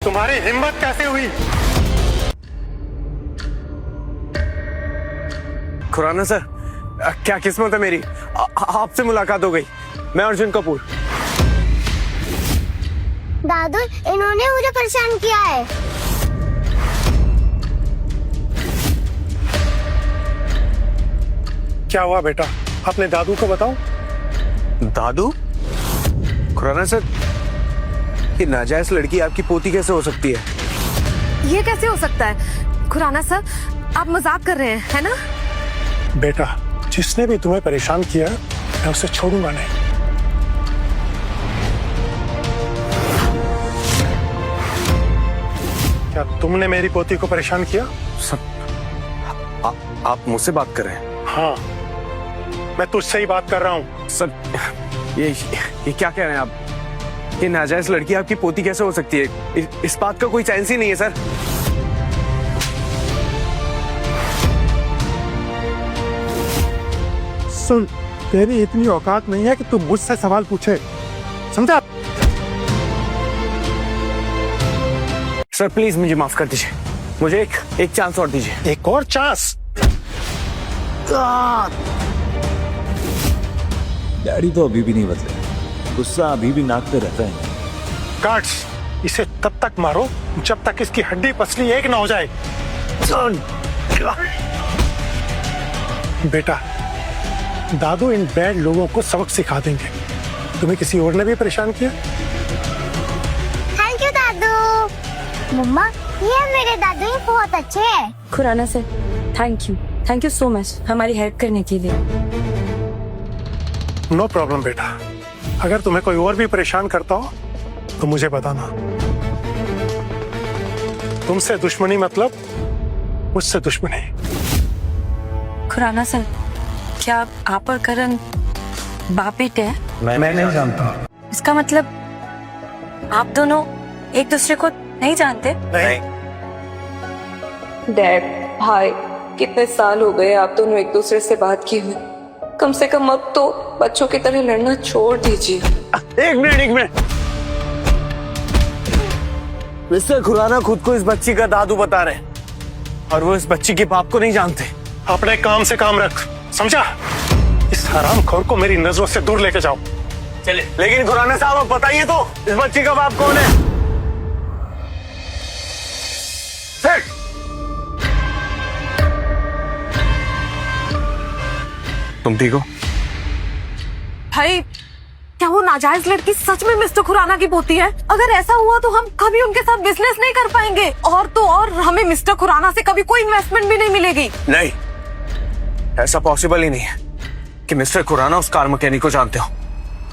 तुम्हारी हिम्मत कैसे हुई? खुराना सर, क्या किस्मत है मेरी, आपसे मुलाकात हो गई। मैं अर्जुन कपूर। दादू, इन्होंने मुझे परेशान किया है। क्या हुआ बेटा, अपने दादू को बताओ। दादू? खुराना सर, ये नाजायज लड़की आपकी पोती कैसे हो सकती है? ये कैसे हो सकता है? खुराना सर, आप मजाक कर रहे हैं, है ना? बेटा, जिसने भी तुम्हें परेशान किया मैं उसे छोड़ूंगा नहीं। क्या तुमने मेरी पोती को परेशान किया? सर, आप मुझसे बात कर रहे हैं? हाँ, मैं तुझसे ही बात कर रहा हूँ। सर, ये क्या कह रहे हैं आप? ये नाजायज लड़की आपकी पोती कैसे हो सकती है? इस बात का कोई सेंस ही नहीं है सर। सुन, तेरी इतनी औकात नहीं है कि तू मुझसे सवाल पूछे, समझा? सर प्लीज मुझे माफ कर दीजिए, मुझे एक चांस और दीजिए। एक और चांस? डैडी तो अभी भी नहीं बदले, गुस्सा अभी भी नाक पे रहता है। गार्ड्स, इसे तब तक मारो जब तक इसकी हड्डी पसली एक ना हो जाए। बेटा, दादू इन बैड लोगों को सबक सिखा देंगे। तुम्हें किसी और ने भी परेशान किया? थैंक यू दादू। मम्मा, ये मेरे दादू ही बहुत अच्छे हैं। Khurana sir, thank you so much हमारी हेल्प करने के लिए। नो प्रॉब्लम बेटा, अगर तुम्हें कोई और भी परेशान करता हो तो मुझे बताना। तुमसे दुश्मनी मतलब मुझसे दुश्मनी। खुराना सर, क्या आप और करण बाप बेटे हैं? मैं नहीं जानता। इसका मतलब आप दोनों एक दूसरे को नहीं जानते? नहीं। डैड, भाई, कितने साल हो गए आप दोनों एक दूसरे से बात की हुई। कम से कम अब तो बच्चों की तरह लड़ना छोड़ दीजिए। एक मिनट। मिस्टर खुराना खुद को इस बच्ची का दादू बता रहे हैं और वो इस बच्ची के बाप को नहीं जानते। अपने काम से काम रख, समझा? इस हरामखोर को मेरी नजरों से दूर लेके जाओ। चले। लेकिन खुराना साहब, आप बताइए तो, इस बच्ची का बाप कौन है? सिट। तुम ठीक हो? भाई, क्या वो नाजायज लड़की सच में मिस्टर खुराना की पोती है? अगर ऐसा हुआ तो हम कभी उनके साथ बिजनेस नहीं कर पाएंगे, और तो और हमें मिस्टर खुराना से कभी कोई इन्वेस्टमेंट भी नहीं मिलेगी। नहीं, ऐसा पॉसिबल ही नहीं है कि मिस्टर खुराना उस कार मैकेनिक को जानते हो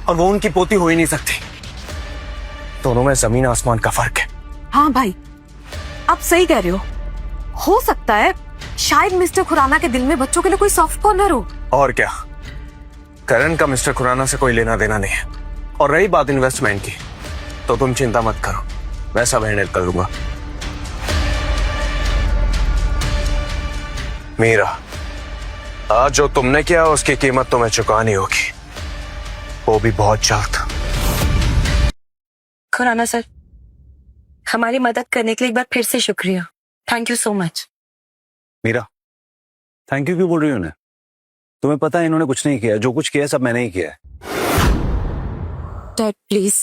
और वो उनकी पोती हो ही नहीं सकती। दोनों में जमीन आसमान का फर्क है। हाँ भाई, आप सही कह रहे हो सकता है शायद मिस्टर खुराना के दिल में बच्चों के लिए कोई सॉफ्ट कॉर्नर हो। और क्या, करण का मिस्टर खुराना से कोई लेना देना नहीं है। और रही बात इन्वेस्टमेंट की, तो तुम चिंता मत करो, मैं सब हैंडल कर लूंगा। मीरा, आज जो तुमने किया उसकी कीमत तुम्हें चुकानी होगी, वो भी बहुत जल्द। खुराना सर, हमारी मदद करने के लिए एक बार फिर से शुक्रिया। Thank you so much. Meera, thank you क्यों बोल रही हो? तुम्हें पता है इन्होंने कुछ नहीं किया, जो कुछ किया सब मैंने ही किया है। डैड प्लीज,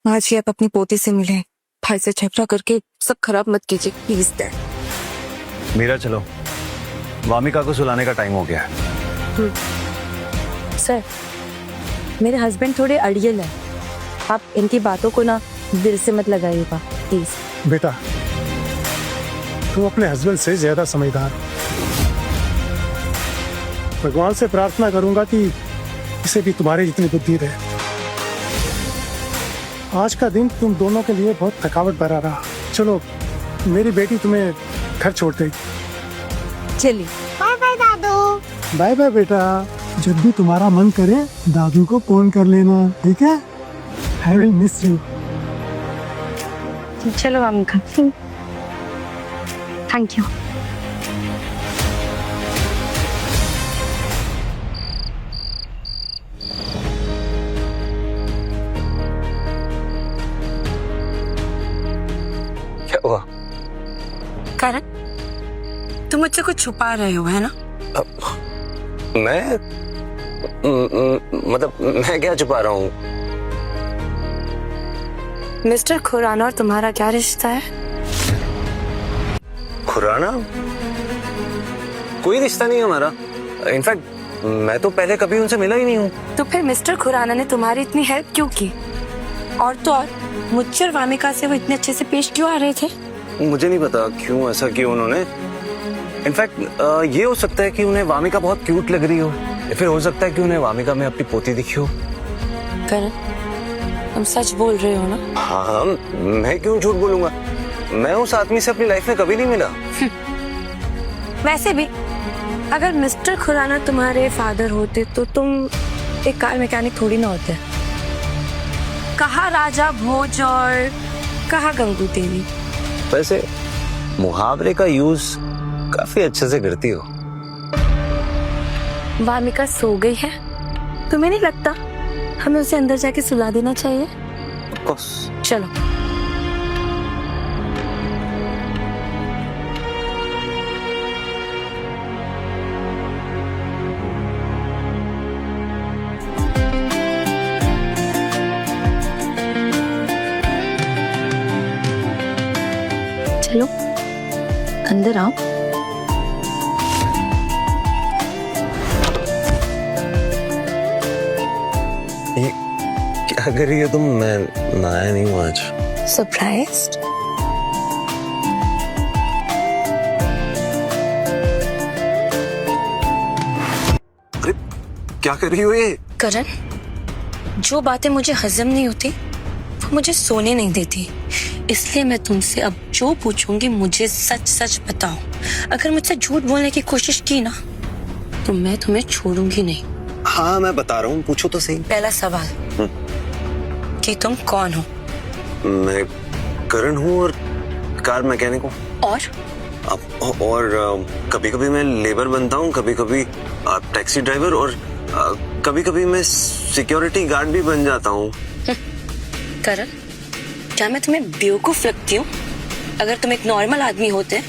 आज ही आप अपनी पोती से मिले। भाई से झगड़ा करके सब खराब मत कीजिए प्लीज डैड। मीरा चलो, वामिका को सुलाने का टाइम हो गया है। सर, मेरे हस्बैंड थोड़े अड़ियल है, आप इनकी बातों को ना दिल से मत लगाइएगा प्लीज। बेटा, तू अपने हस्बैंड से ज्यादा समझदार। भगवान से प्रार्थना करूंगा कि इसे भी तुम्हारे जितनी बुद्धि रहे। आज का दिन तुम दोनों के लिए बहुत थकावट भरा रहा। चलो, मेरी बेटी तुम्हें घर छोड़ देगी। चलिए। बाय बाय दादू। बाय बाय बेटा। जब भी तुम्हारा मन करे दादू को फोन कर लेना, ठीक है? I will miss you. चलो वामिका। Thank you. क्या हुआ? करण, तुम मुझसे कुछ छुपा रहे हो, है ना? मैं मतलब मैं क्या छुपा रहा हूँ? मिस्टर खुराना और तुम्हारा क्या रिश्ता है? खुराना? कोई रिश्ता नहीं है हमारा। इनफैक्ट मैं तो पहले कभी उनसे मिला ही नहीं हूँ। तो फिर मिस्टर खुराना ने तुम्हारी इतनी हेल्प क्यों की? और तो और मुझसे और वामिका से वो इतने अच्छे से पेश क्यों आ रहे थे? मुझे नहीं पता क्यों ऐसा किया उन्होंने। इनफैक्ट ये हो सकता है कि उन्हें वामिका बहुत क्यूट लग रही हो, या फिर हो सकता है कि उन्हें वामिका में अपनी पोती दिखी हो। करण, तुम सच बोल रहे हो ना? हाँ, मैं क्यों झूठ बोलूंगा? मैं उस आदमी से अपनी लाइफ में कभी नहीं मिला। वैसे भी अगर मिस्टर खुराना तुम्हारे फादर होते तो तुम एक कार मैकेनिक थोड़ी ना होते। कहाँ राजा भोज और कहाँ गंगू देवी। वैसे मुहावरे का यूज काफी अच्छे से करती हो। वामिका सो गई है, तुम्हें नहीं लगता हमें उसे अंदर जाके सुला देना चाहिए? Of course. चलो। चलो अंदर आओ। ये क्या कर रही हो तुम? मैं नहाया नहीं हूँ आज। सरप्राइज्ड? अरे क्या कर रही हो ये? करण, जो बातें मुझे हजम नहीं होती वो मुझे सोने नहीं देती, इसलिए मैं तुमसे अब जो पूछूंगी मुझे सच सच बताओ। अगर मुझसे झूठ बोलने की कोशिश की ना तो मैं तुम्हें छोड़ूंगी नहीं। हाँ मैं बता रहा हूँ, पूछो तो सही। पहला सवाल कि तुम कौन हो? मैं करण हूँ और कार मैकेनिक हूँ। और कभी कभी मैं लेबर बनता हूँ, कभी कभी टैक्सी ड्राइवर, और कभी कभी मैं सिक्योरिटी गार्ड भी बन जाता हूँ। करण, क्या मैं तुम्हें बेवकूफ लगती हूँ? अगर तुम एक नॉर्मल आदमी होते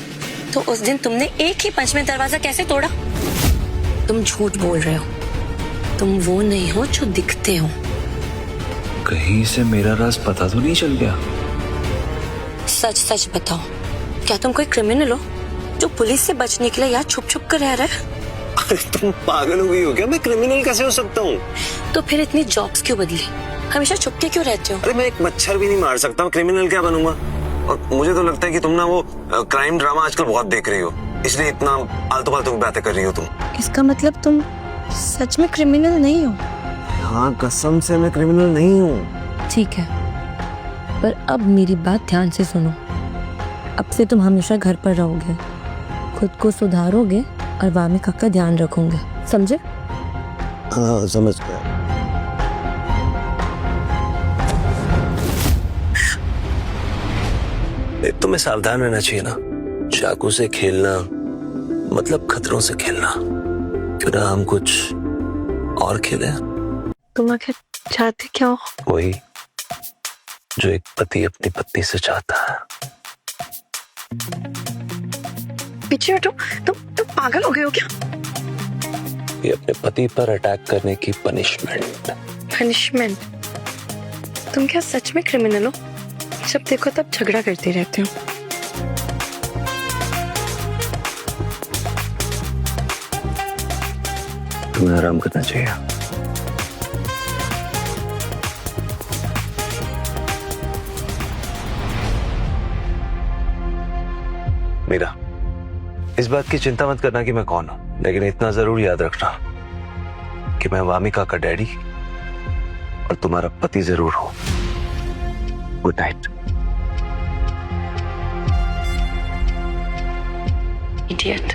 तो उस दिन तुमने एक ही पंच में दरवाजा कैसे तोड़ा? तुम झूठ बोल रहे हो, तुम वो नहीं हो जो दिखते हो। कहीं से मेरा राज पता तो नहीं चल गया? सच सच बताओ, क्या तुम कोई क्रिमिनल हो जो पुलिस से बचने के लिए यहाँ छुप छुप कर रह रहा है? अरे तुम पागल हो गई हो क्या? मैं क्रिमिनल कैसे हो सकता हूँ? तो फिर इतनी जॉब्स क्यों बदली? हमेशा छुपके क्यों रहते हो? अरे मैं एक मच्छर भी नहीं मार सकता हूँ, क्रिमिनल क्या बनूंगा? और मुझे तो लगता है कि तुम ना वो क्राइम ड्रामा आजकल बहुत देख रही हो, इसलिए इतना आलतू फालतू की बातें कर रही हो तुम। इसका मतलब तुम सच में क्रिमिनल नहीं हो? हाँ कसम से मैं क्रिमिनल नहीं हूँ। ठीक है, पर अब मेरी बात ध्यान से सुनो। अब से तुम हमेशा घर पर रहोगे, खुद को सुधारोगे और वामिका का ध्यान रखोगे, समझे? हाँ समझ गया। तुम्हें सावधान रहना चाहिए ना। चाकू से खेलना मतलब खतरों से खेलना। क्यों ना हम कुछ और खेलें? तुम आखिर चाहते क्या हो? वही जो एक पति अपनी पत्नी से चाहता है। पीछे हटो। तुम पागल हो गए हो क्या? ये अपने पति पर अटैक करने की पनिशमेंट। पनिशमेंट? तुम क्या सच में क्रिमिनल हो? जब देखो तब झगड़ा करते रहते हो। तुम्हें आराम करना चाहिए। मीरा, इस बात की चिंता मत करना कि मैं कौन हूं, लेकिन इतना जरूर याद रखना कि मैं वामिका का डैडी और तुम्हारा पति जरूर हूं। Good night. Idiot.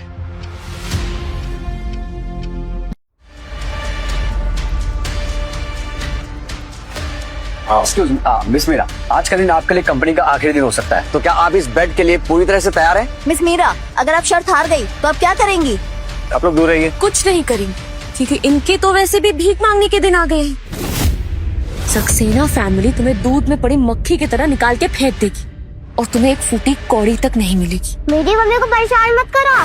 Excuse miss Meera, आज का दिन आपके लिए कंपनी का आखिरी दिन हो सकता है, तो क्या आप इस बेड के लिए पूरी तरह से तैयार हैं? मिस मीरा, अगर आप शर्त हार गई तो आप क्या करेंगी? आप लोग दूर रहिए। कुछ नहीं करेंगे, क्योंकि इनके तो वैसे भी भीख मांगने के दिन आ गए हैं। सक्सेना फैमिली तुम्हें दूध में पड़ी मक्खी की तरह निकाल के फेंक देगी और तुम्हें एक फूटी कौड़ी तक नहीं मिलेगी। मेरी मम्मी को परेशान मत करो,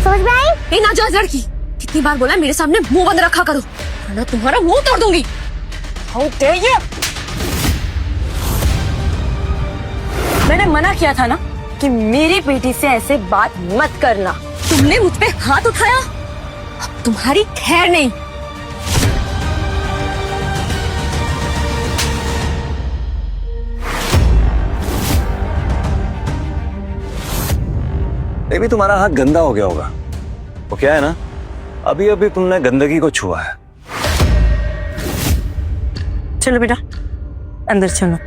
समझ में आई? ए नाजायज लड़की, कितनी बार बोला मेरे सामने मुंह बंद रखा करो, वरना तुम्हारा मुंह तोड़ दूंगी। How dare you! मैंने मना किया था ना कि मेरी बेटी से ऐसे बात मत करना। तुमने मुझ पे हाथ उठाया, अब तुम्हारी खैर नहीं। भी तुम्हारा हाथ गंदा हो गया होगा। वो क्या है ना, अभी अभी तुमने गंदगी को छुआ है। चलो बेटा अंदर चलो।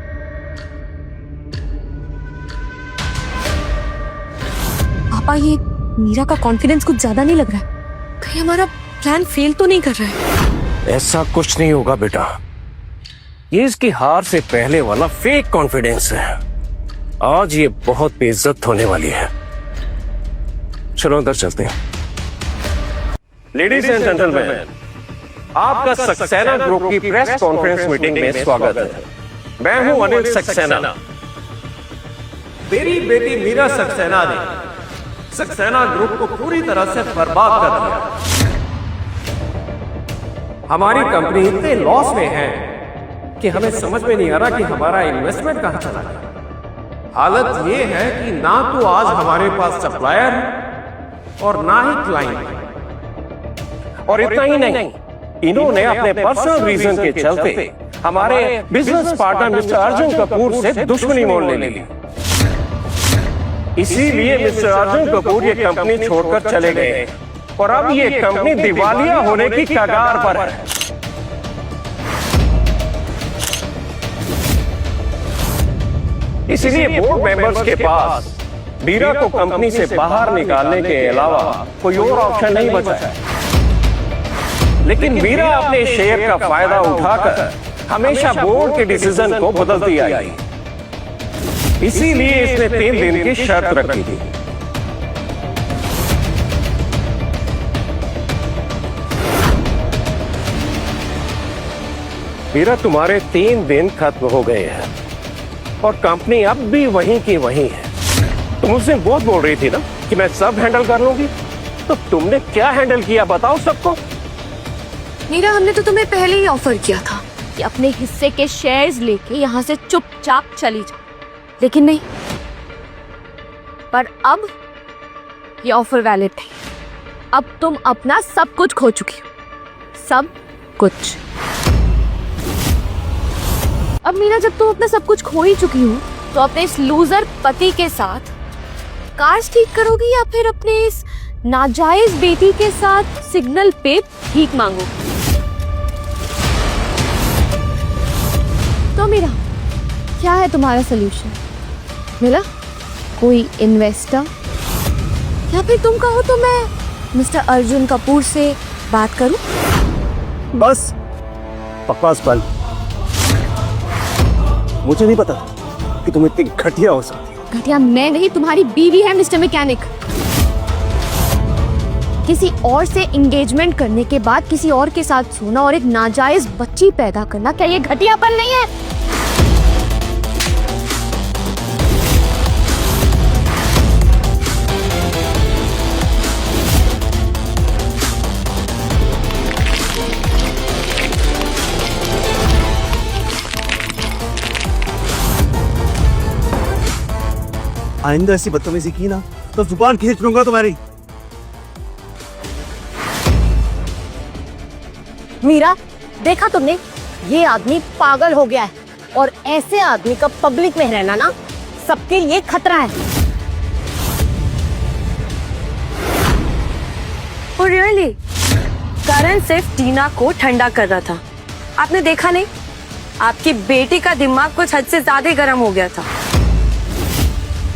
पापा ये मीरा का कॉन्फिडेंस कुछ ज्यादा नहीं लग रहा है, कहीं हमारा प्लान फेल तो नहीं कर रहा है? ऐसा कुछ नहीं होगा बेटा, ये इसकी हार से पहले वाला फेक कॉन्फिडेंस है। आज ये बहुत बेइज्जत होने वाली है। चलो अंदर चलते हैं। लेडीज एंड जेंटलमैन, आपका सक्सेना ग्रुप की प्रेस कॉन्फ्रेंस मीटिंग में स्वागत है। मैं हूं अनिल सक्सेना। मेरी बेटी मीरा सक्सेना ने सक्सेना ग्रुप को पूरी तरह से बर्बाद कर दिया। हमारी कंपनी इतने लॉस में है कि हमें समझ में नहीं आ रहा कि हमारा इन्वेस्टमेंट कहां चला गया। हालत ये है कि ना तो आज हमारे पास सप्लायर और ना ही क्लाइंट। और इतना ही नहीं, इन्होंने अपने पर्सनल रीजन के चलते हमारे business partner mister Arjun Kapoor से दुश्मनी मोल ले ली। इसीलिए मिस्टर अर्जुन कपूर ये कंपनी छोड़कर चले गए और अब ये कंपनी दिवालिया होने की कगार पर है। इसीलिए बोर्ड मेंबर्स के पास मीरा को कंपनी से बाहर निकालने के अलावा कोई और ऑप्शन नहीं बचा है। लेकिन मीरा अपने शेयर का फायदा उठाकर हमेशा बोर्ड के डिसीजन को बदलती आई। इसीलिए इसने 3 दिन की शर्त रखी थी। मीरा, तुम्हारे 3 दिन खत्म हो गए हैं और कंपनी अब भी वहीं की वहीं है। तुम मुझसे बहुत बोल रही थी ना कि मैं सब हैंडल कर लूंगी, तो तुमने क्या हैंडल किया बताओ सबको। मीरा, हमने तो तुम्हें पहले ही ऑफर किया था कि अपने हिस्से के शेयर्स लेके यहाँ से चुपचाप चली जा, लेकिन नहीं। पर अब ये ऑफर वैलिड नहीं। अब तुम अपना सब कुछ खो चुकी हो, सब कुछ। अब मीरा, जब तुम अपना सब कुछ खो ही चुकी हो, तो अपने इस लूजर पति के साथ कार्स ठीक करोगी या फिर अपने इस नाजायज बेटी के साथ सिग्नल पे भीख मांगोगी? तो मीरा, क्या है तुम्हारा सोल्यूशन? मिला कोई इन्वेस्टर, या फिर तुम कहो तो मैं मिस्टर अर्जुन कपूर से बात करूं? बस बकवास बंद। मुझे नहीं पता कि तुम इतनी घटिया हो सकती हो। घटिया मैं नहीं, तुम्हारी बीवी है मिस्टर मैकेनिक। किसी और से एंगेजमेंट करने के बाद किसी और के साथ सोना और एक नाजायज बच्ची पैदा करना, क्या ये घटियापन नहीं है? आइंदा ऐसी बदतमीजी की ना तो जुबान खींच लूंगा तुम्हारी। मीरा, देखा तुमने, ये आदमी पागल हो गया है और ऐसे आदमी का पब्लिक में रहना ना सबके लिए खतरा है। Oh really? करण सिर्फ टीना को ठंडा कर रहा था। आपने देखा नहीं, आपकी बेटी का दिमाग कुछ हद से ज्यादा गर्म हो गया था।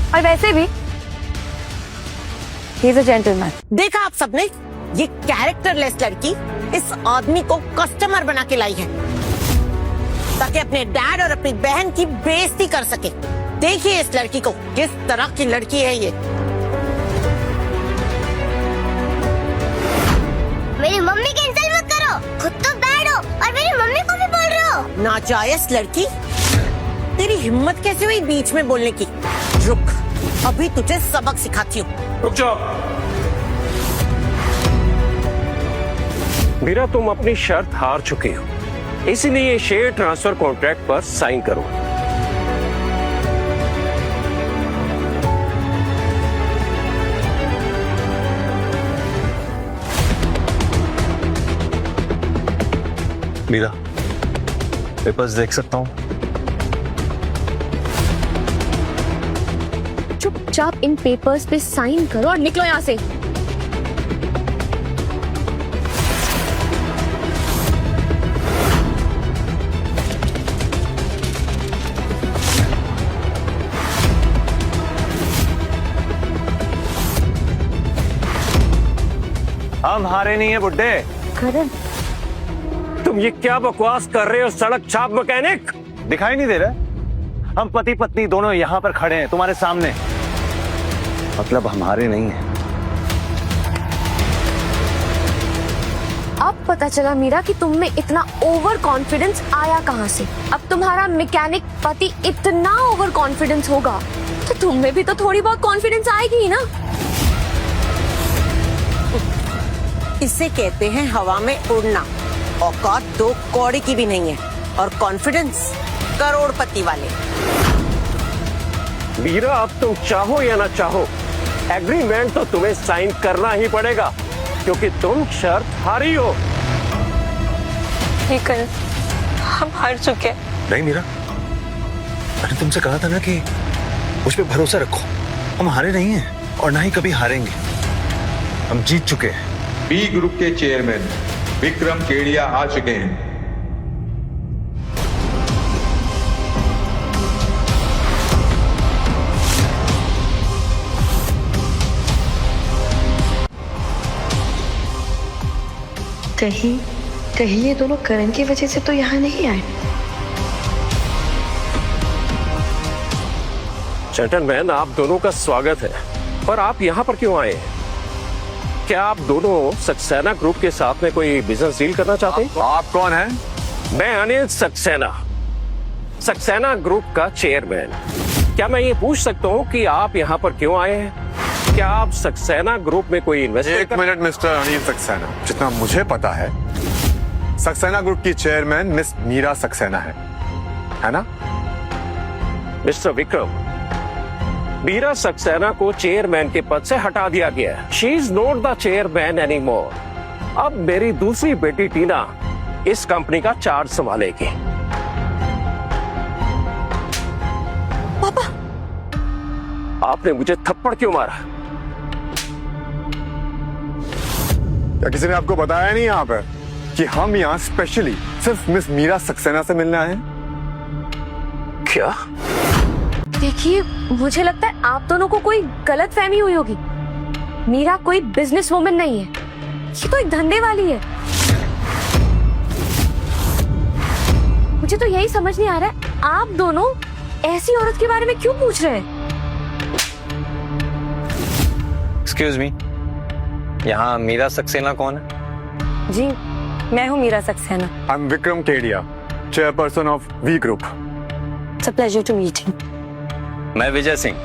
और वैसे भी he is a gentleman। देखा आप सबने, ये कैरेक्टरलेस लड़की इस आदमी को कस्टमर बना के लाई है ताकि अपने डैड और अपनी बहन की बेइज्जती कर सके। देखिए इस लड़की को, किस तरह की लड़की है ये। मेरी मम्मी की इंसल्ट मत करो, खुद तो बैड हो और मेरी मम्मी को भी बोल रहे हो। नाजायज लड़की, तेरी हिम्मत कैसे हुई बीच में बोलने की? रुक। अभी तुझे सबक सिखाती हूँ। रुक जाओ। मीरा, तुम अपनी शर्त हार चुके हो, इसीलिए शेयर ट्रांसफर कॉन्ट्रैक्ट पर साइन करो। मीरा, पेपर्स देख सकता हूँ? चुपचाप इन पेपर्स पे साइन करो और निकलो यहाँ से। हम हारे नहीं है बुड्ढे। करण, तुम ये क्या बकवास कर रहे हो सड़क छाप मैकेनिक? दिखाई नहीं दे रहा? हम पति पत्नी दोनों यहाँ पर खड़े हैं तुम्हारे सामने, मतलब हम हारे नहीं हैं। अब पता चला मीरा कि तुम में इतना ओवर कॉन्फिडेंस आया कहाँ से। अब तुम्हारा मैकेनिक पति इतना ओवर कॉन्फिडेंस होगा तो तुम में भी तो थोड़ी बहुत कॉन्फिडेंस आएगी ही ना। इसे कहते हैं हवा में उड़ना। औकात 2 कौड़ी की भी नहीं है और कॉन्फिडेंस करोड़पति वाले। मीरा, अब तुम चाहो या ना चाहो, एग्रीमेंट तो तुम्हें साइन करना ही पड़ेगा, क्योंकि तुम शर्त हारी हो। ठीक है, हम हार चुके हैं। नहीं मीरा, मैंने तुमसे कहा था ना कि मुझ पे भरोसा रखो। हम हारे नहीं हैं और ना ही कभी हारेंगे। हम जीत चुके हैं। बी ग्रुप के चेयरमैन विक्रम केडिया आ चुके हैं। कहीं ये दोनों करण की वजह से तो यहाँ नहीं आए। जेंटलमैन, आप दोनों का स्वागत है, पर आप यहाँ पर क्यों आए? क्या आप दोनों सक्सेना ग्रुप के साथ में कोई बिजनेस डील करना चाहते हैं? आप कौन हैं? मैं अनिल सक्सेना, सक्सेना ग्रुप का चेयरमैन। क्या मैं ये पूछ सकता हूँ कि आप यहाँ पर क्यों आए हैं? क्या आप सक्सेना ग्रुप में कोई इन्वेस्टमेंट? एक मिनट मिस्टर अनिल सक्सेना, जितना मुझे पता है सक्सेना ग्रुप की चेयरमैन मिस मीरा सक्सेना है ना? मिस्टर विक्रम, मीरा सक्सेना को चेयरमैन के पद से हटा दिया गया है। She is not the chairman anymore. अब मेरी दूसरी बेटी टीना इस कंपनी का चार्ज संभालेगी। पापा, आपने मुझे थप्पड़ क्यों मारा? क्या किसी ने आपको बताया नहीं यहाँ पर कि हम यहाँ स्पेशली सिर्फ मिस मीरा सक्सेना से मिलने आए हैं? क्या? देखिए, मुझे लगता है आप दोनों को कोई गलत फहमी हुई होगी। मीरा कोई बिजनेस वुमन नहीं है, ये तो एक धंधे वाली है। मुझे तो यही समझ नहीं आ रहा है, आप दोनों ऐसी औरत के बारे में क्यों पूछ रहे हैं? एक्सक्यूज मी, यहाँ मीरा सक्सेना कौन है? जी, मैं हूँ Meera Saxena. I am Vikram Kedia, chairperson of V group. It's a pleasure to meet you. मैं विजय सिंह,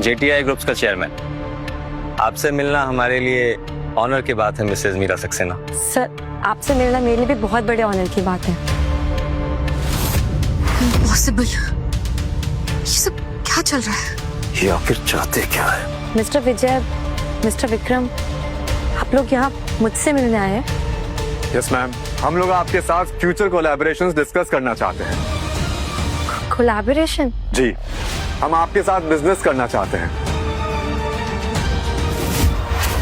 जेटीआई ग्रुप्स का चेयरमैन। आपसे मिलना हमारे लिए ऑनर की बात है मिसेज मीरा सक्सेना। सर, आपसे मिलना मेरे लिए भी बहुत बड़े ऑनर की बात है। इम्पॉसिबल, ये सब क्या चल रहा है? ये आखिर चाहते क्या है? मिस्टर विजय, मिस्टर विक्रम, आप लोग यहाँ मुझसे मिलने आए हैं? यस मैम, हम लोग आपके साथ फ्यूचर कोलैबोरेशंस डिस्कस करना चाहते हैं। कोलैबोरेशन? जी, हम आपके साथ बिजनेस करना चाहते हैं।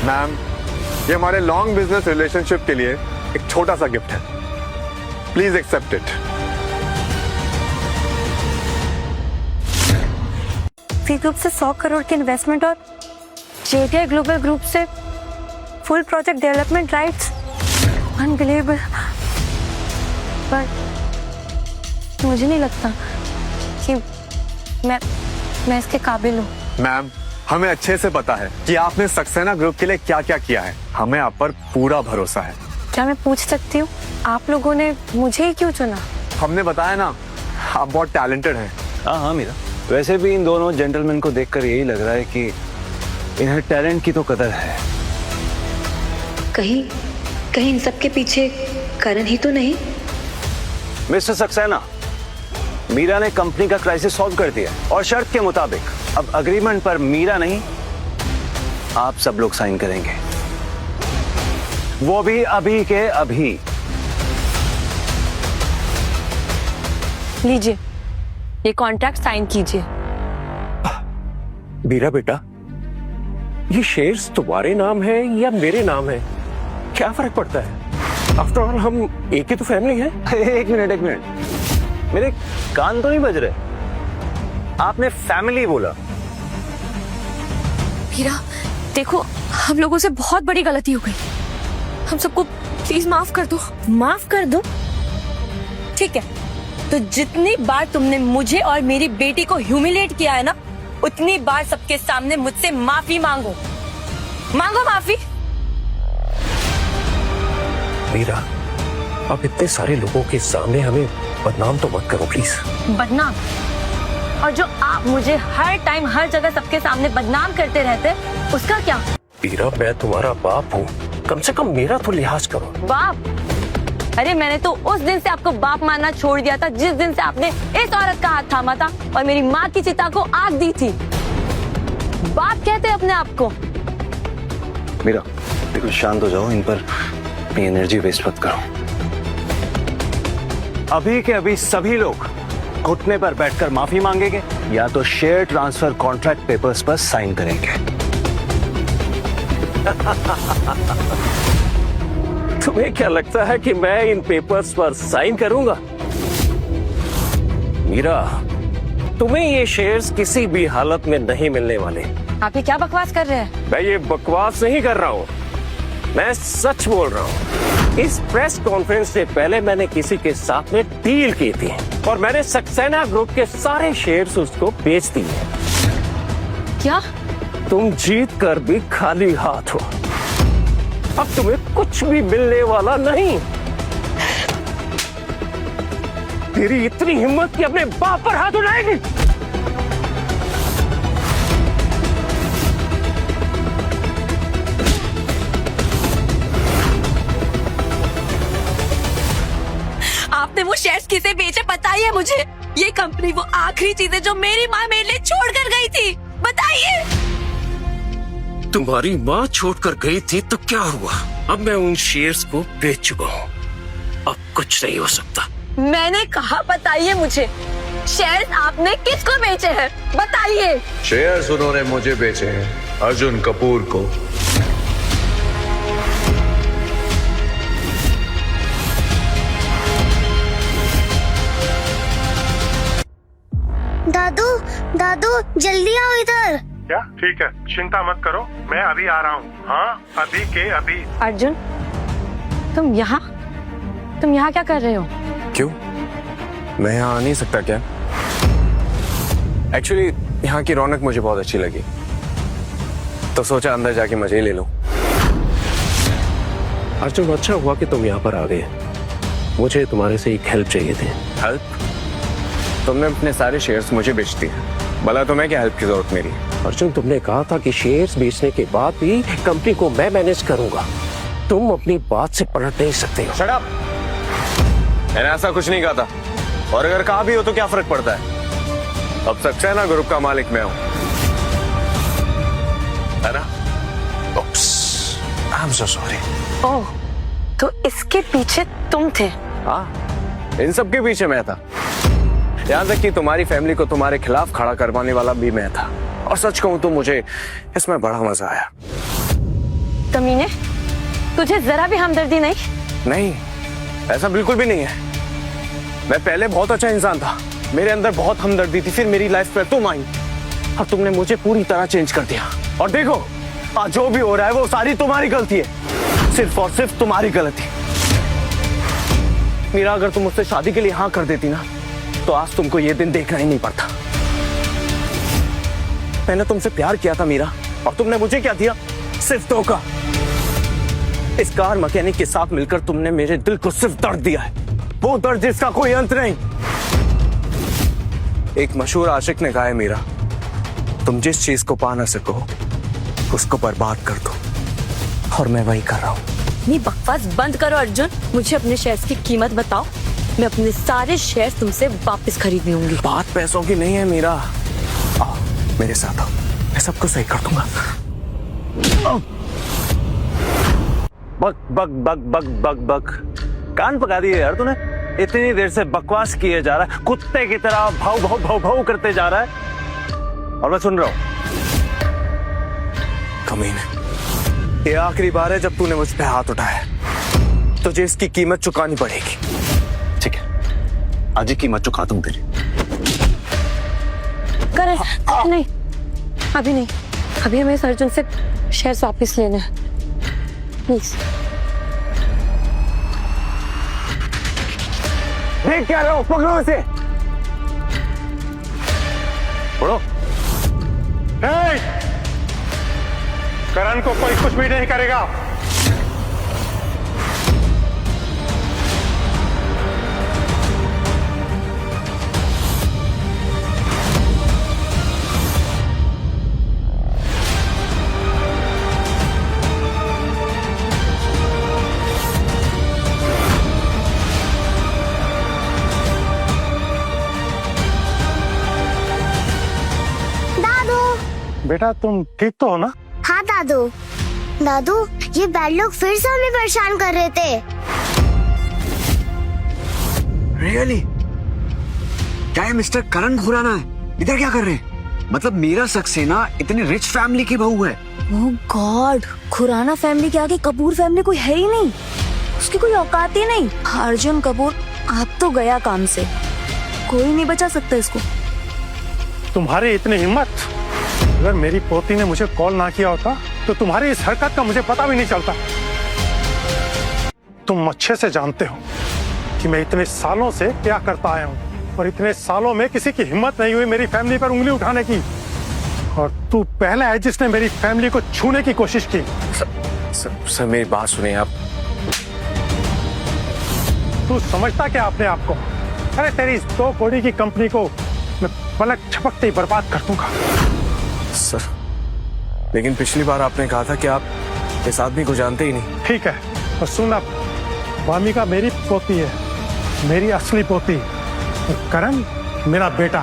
मैम, ये हमारे लॉन्ग बिजनेस रिलेशनशिप के लिए एक छोटा सा गिफ्ट है। Please accept it. V group से 100 करोड़ की इन्वेस्टमेंट और जेटीआई ग्लोबल ग्रुप से full project development rights. Unbelievable. पर मुझे नहीं लगता कि मैं इसके काबिल हूँ। मैम, हमें अच्छे से पता है कि आपने सक्सेना ग्रुप के लिए क्या क्या किया है। हमें आप पर पूरा भरोसा है। क्या मैं पूछ सकती हूँ, आप लोगों ने मुझे ही क्यों चुना? हमने बताया ना, आप बहुत टैलेंटेड हैं। हाँ मीरा, वैसे भी इन दोनों जेंटलमैन को देखकर यही लग रहा है कि इन्हें टैलेंट की तो कदर है। कहीं कहीं इन सब के पीछे करण ही तो नहीं? मिस्टर सक्सेना, मीरा ने कंपनी का क्राइसिस सॉल्व कर दिया और शर्त के मुताबिक अब अग्रीमेंट पर मीरा नहीं, आप सब लोग साइन करेंगे, वो भी अभी के अभी। लीजिए, ये कॉन्ट्रैक्ट साइन कीजिए। मीरा बेटा, ये शेयर्स तुम्हारे नाम है या मेरे नाम है, क्या फर्क पड़ता है? आफ्टर ऑल हम एक ही तो फैमिली है। एक मिनट, मेरे कान तो नहीं बज रहे, आपने फैमिली बोला। मीरा देखो, हम लोगों से बहुत बड़ी गलती हो गई, हम सबको प्लीज माफ कर दो। माफ कर दो? ठीक है, तो जितनी बार तुमने मुझे और मेरी बेटी को ह्यूमिलेट किया है ना, उतनी बार सबके सामने मुझसे माफी मांगो। मांगो माफी। मीरा, आप इतने सारे लोगों के सामने हमें बदनाम तो मत करो प्लीज। बदनाम? और जो आप मुझे हर टाइम हर जगह सबके सामने बदनाम करते रहते, उसका क्या? मीरा, मैं तुम्हारा बाप हूँ, कम से कम मेरा तो लिहाज करो। बाप? अरे मैंने तो उस दिन से आपको बाप मानना छोड़ दिया था जिस दिन से आपने इस औरत का हाथ थामा था और मेरी माँ की चिता को आग दी थी। बाप कहते अपने आप को। मीरा देखो, शांत हो जाओ, इन पर अपनी एनर्जी वेस्ट मत करो। अभी के अभी सभी लोग घुटने पर बैठकर माफी मांगेंगे या तो शेयर ट्रांसफर कॉन्ट्रैक्ट पेपर्स पर साइन करेंगे। तुम्हें क्या लगता है कि मैं इन पेपर्स पर साइन करूंगा? मीरा, तुम्हें ये शेयर्स किसी भी हालत में नहीं मिलने वाले। आप ये क्या बकवास कर रहे हैं? मैं ये बकवास नहीं कर रहा हूँ, मैं सच बोल रहा हूँ। इस प्रेस कॉन्फ्रेंस से पहले मैंने किसी के साथ में डील की थी और मैंने सक्सेना ग्रुप के सारे शेयर्स उसको बेच दिए। क्या? तुम जीत कर भी खाली हाथ हो, अब तुम्हें कुछ भी मिलने वाला नहीं। तेरी इतनी हिम्मत कि अपने बाप पर हाथ उठाएगी? आपने वो शेयर्स किसे बेचे बताइए मुझे। ये कंपनी वो आखिरी चीज है जो मेरी माँ मेरे लिए छोड़ कर गई थी, बताइए। तुम्हारी माँ छोड़कर गई थी तो क्या हुआ? अब मैं उन शेयर्स को बेच चुका हूँ, अब कुछ नहीं हो सकता। मैंने कहा बताइए मुझे, शेयर्स आपने किसको बेचे हैं, बताइए। शेयर्स उन्होंने मुझे बेचे हैं, अर्जुन कपूर को। दादू दादू जल्दी आओ इधर। क्या? ठीक है, चिंता मत करो, मैं अभी आ रहा हूँ। हाँ, अभी के अभी। अर्जुन, तुम यहाँ क्या कर रहे हो? क्यों? मैं यहाँ आ नहीं सकता क्या? एक्चुअली यहाँ की रौनक मुझे बहुत अच्छी लगी, तो सोचा अंदर जाके मजे ही ले लूं। अर्जुन, अच्छा हुआ कि तुम यहाँ पर आ गए, मुझे तुम्हारे से एक हेल्प चाहिए थी। हेल्प? तुमने अपने सारे शेयर्स मुझे बेच दिए, भला तुम्हें क्या हेल्प की जरूरत मेरी? अर्जुन, तुमने कहा था कि शेयर्स बेचने के बाद भी कंपनी को मैं मैनेज करूंगा, तुम अपनी बात से पलट नहीं सकते हो। Shut up! मैंने ऐसा कुछ नहीं कहा था, और अगर कहा भी हो तो क्या फर्क पड़ता है? अब सक्सेना ग्रुप का मालिक मैं हूं, है ना? I am so sorry. ओह, तो इसके पीछे तुम थे? हाँ, इन सब के पीछे मैं था, यहाँ तक कि तुम्हारी फैमिली को तुम्हारे खिलाफ खड़ा करवाने वाला भी मैं था। और सच कहूं तो मुझे इसमें बड़ा मजा आया। कमीने, तुझे जरा भी हमदर्दी नहीं? नहीं, ऐसा बिल्कुल भी नहीं है। मैं पहले बहुत अच्छा इंसान था, मेरे अंदर बहुत हमदर्दी थी, फिर मेरी लाइफ पर तुम आई और तुमने मुझे पूरी तरह चेंज कर दिया। और देखो, आज जो भी हो रहा है वो सारी तुम्हारी गलती है, सिर्फ और सिर्फ तुम्हारी गलती। मीरा, अगर तुम मुझसे शादी के लिए हाँ कर देती ना, तो आज तुमको ये दिन देखना ही नहीं पड़ता। मैंने तुमसे प्यार किया था मीरा, और तुमने मुझे क्या दिया? सिर्फ धोखा। इस कार मैकेनिक के साथ मिलकर तुमने मेरे दिल को सिर्फ दर्द दिया है, वो दर्द जिसका कोई अंत नहीं। एक मशहूर आशिक ने कहा है मीरा, तुम जिस चीज को पा ना सको उसको बर्बाद कर दो, और मैं वही कर रहा हूँ। ये बकवास बंद करो अर्जुन, मुझे अपने शेयर्स की कीमत बताओ। मैं अपने सारे शेयर्स तुमसे वापस खरीद लूंगी। बात पैसों की नहीं है मीरा, आओ मेरे साथ आओ, मैं सब कुछ सही कर दूंगा। बक बक बक बक बक बक, कान पका दिए यार तूने। इतनी देर से बकवास किए जा रहा है, कुत्ते की तरह भाव भाव भाव भाव करते जा रहा है, और मैं सुन रहा हूं। कमीने, ये आखिरी बार है जब तूने मुझ पे हाथ उठाया, तुझे इसकी कीमत चुकानी पड़ेगी। ठीक है, आज ही कीमत चुका दूं तेरी। करण, नहीं अभी नहीं, अभी हमें अर्जुन से शेयर्स वापस लेने हैं, प्लीज। देख क्या रहे हो, पकड़ो इसे। पढ़ो। करण को कोई कुछ भी नहीं करेगा। बेटा तुम ठीक तो हो ना? हाँ दादू। दादू, ये बैड लोग फिर से हमें परेशान कर रहे थे। रियली? क्या ये मिस्टर करण खुराना है? इधर क्या कर रहे हैं? मतलब मीरा सक्सेना इतनी रिच फैमिली की बहू है। ओह गॉड, खुराना फैमिली के आगे कपूर फैमिली कोई है ही नहीं, उसकी कोई औकात ही नहीं। अर्जुन कपूर आप तो गया काम से, कोई नहीं बचा सकता इसको। तुम्हारी इतनी हिम्मत! अगर मेरी पोती ने मुझे कॉल ना किया होता तो तुम्हारी इस हरकत का मुझे पता भी नहीं चलता। तुम अच्छे से जानते हो कि मैं इतने सालों से क्या करता आया हूँ, और इतने सालों में किसी की हिम्मत नहीं हुई मेरी फैमिली पर उंगली उठाने की, और तू पहला है जिसने मेरी फैमिली को छूने की कोशिश की। सर मेरी बात सुनिए आप। तू समझता क्या अपने आप को? अरे तेरी इस 2 करोड़ की कंपनी को मैं पलक झपकते ही बर्बाद कर दूंगा। सर, लेकिन पिछली बार आपने कहा था कि आप इस आदमी को जानते ही नहीं। ठीक है, और सुन अब, वामिका मेरी पोती है, मेरी असली पोती, और करण मेरा बेटा।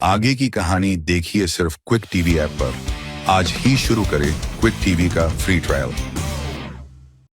आगे की कहानी देखिए सिर्फ क्विक टीवी ऐप पर। आज ही शुरू करें क्विक टीवी का फ्री ट्रायल।